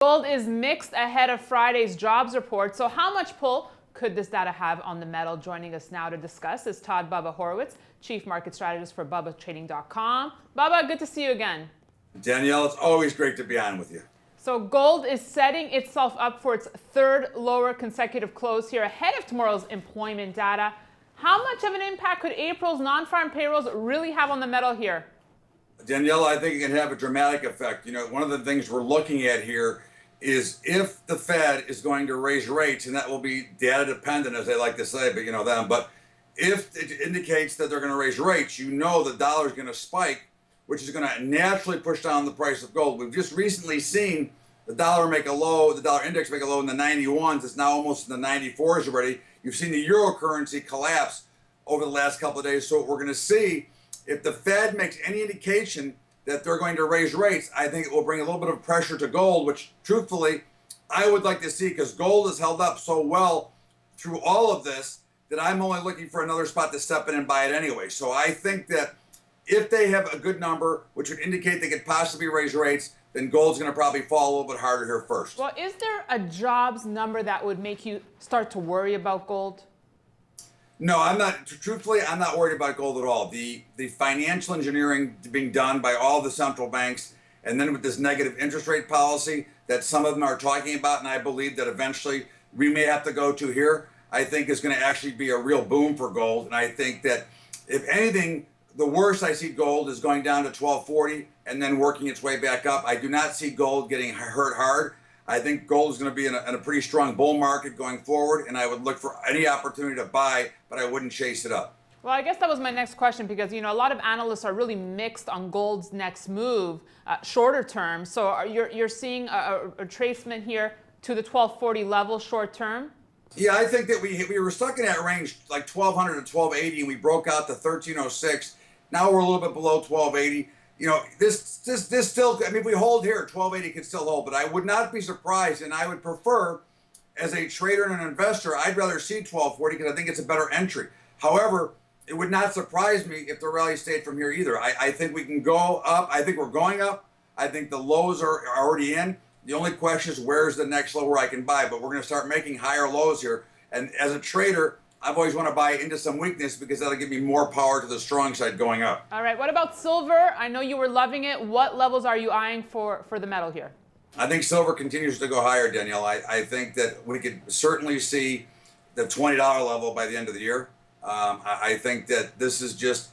Gold is mixed ahead of Friday's jobs report. So how much pull could this data have on the metal? Joining us now to discuss is Todd Bubba Horwitz, Chief Market Strategist for BubbaTrading.com. Bubba, good to see you again. Danielle, it's always great to be on with you. So gold is setting itself up for its third lower consecutive close here ahead of tomorrow's employment data. How much of an impact could April's non-farm payrolls really have on the metal here? Danielle, I think it can have a dramatic effect. You know, one of the things we're looking at here is if the Fed is going to raise rates, and that will be data dependent, as they like to say, but you know them. But if it indicates that they're going to raise rates, you know the dollar is going to spike, which is going to naturally push down the price of gold. We've just recently seen the dollar make a low, the dollar index make a low in the 91s. It's now almost in the 94s already. You've seen the euro currency collapse over the last couple of days. So what we're going to see, if the Fed makes any indication that they're going to raise rates, I think it will bring a little bit of pressure to gold, which truthfully, I would like to see, because gold has held up so well through all of this that I'm only looking for another spot to step in and buy it anyway. So I think that if they have a good number, which would indicate they could possibly raise rates, then gold's going to probably fall a little bit harder here first. Well, is there a jobs number that would make you start to worry about gold? No, I'm not. Truthfully, I'm not worried about gold at all. The financial engineering being done by all the central banks, and then with this negative interest rate policy that some of them are talking about, and I believe that eventually we may have to go to here, I think is going to actually be a real boom for gold. And I think that if anything, the worst I see gold is going down to 1240 and then working its way back up. I do not see gold getting hurt hard. I think gold is going to be in a pretty strong bull market going forward, and I would look for any opportunity to buy, but I wouldn't chase it up. Well, I guess that was my next question, because a lot of analysts are really mixed on gold's next move, shorter term. So you're seeing a retracement here to the 1240 level short term? Yeah, I think that we were stuck in that range like 1200 to 1280, and we broke out to 1306. Now we're a little bit below 1280. You know, this still, I mean, if we hold here, 1280 can still hold, but I would not be surprised, and I would prefer, as a trader and an investor, I'd rather see 1240 because I think it's a better entry. However, it would not surprise me if the rally stayed from here either. I think we can go up. I think we're going up. I think the lows are already in. The only question is where's the next low where I can buy, but we're going to start making higher lows here. And as a trader, I've always want to buy into some weakness because that'll give me more power to the strong side going up. All right, what about silver? I know you were loving it. What levels are you eyeing for the metal here? I think silver continues to go higher, Danielle. I think that we could certainly see the $20 level by the end of the year. I think that this is just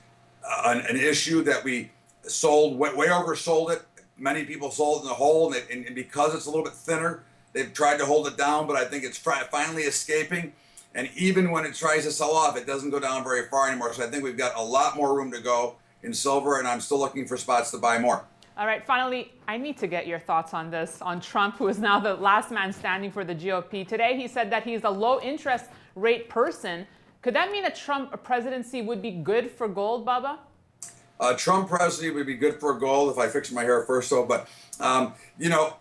an issue that we sold, way oversold it. Many people sold it in the hole, and because it's a little bit thinner, they've tried to hold it down, but I think it's finally escaping. And even when it tries to sell off, it doesn't go down very far anymore. So I think we've got a lot more room to go in silver, and I'm still looking for spots to buy more. All right, finally, I need to get your thoughts on this, on Trump, who is now the last man standing for the GOP. Today, he said that he's a low interest rate person. Could that mean a Trump presidency would be good for gold, Bubba? Trump presidency would be good for gold if I fix my hair first, though. But, you know,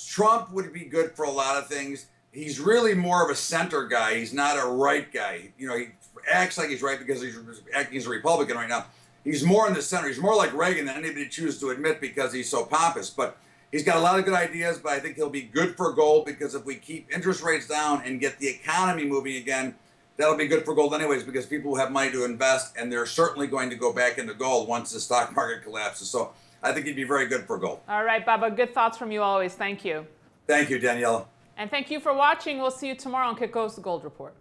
Trump would be good for a lot of things. He's really more of a center guy. He's not a right guy. You know, he acts like he's right because he's acting as a Republican right now. He's more in the center. He's more like Reagan than anybody chooses to admit because he's so pompous. But he's got a lot of good ideas, but I think he'll be good for gold because if we keep interest rates down and get the economy moving again, that'll be good for gold anyways because people have money to invest, and they're certainly going to go back into gold once the stock market collapses. So I think he'd be very good for gold. All right, Bubba, good thoughts from you always. Thank you. Thank you, Daniela. And thank you for watching. We'll see you tomorrow on Kitco's Gold Report.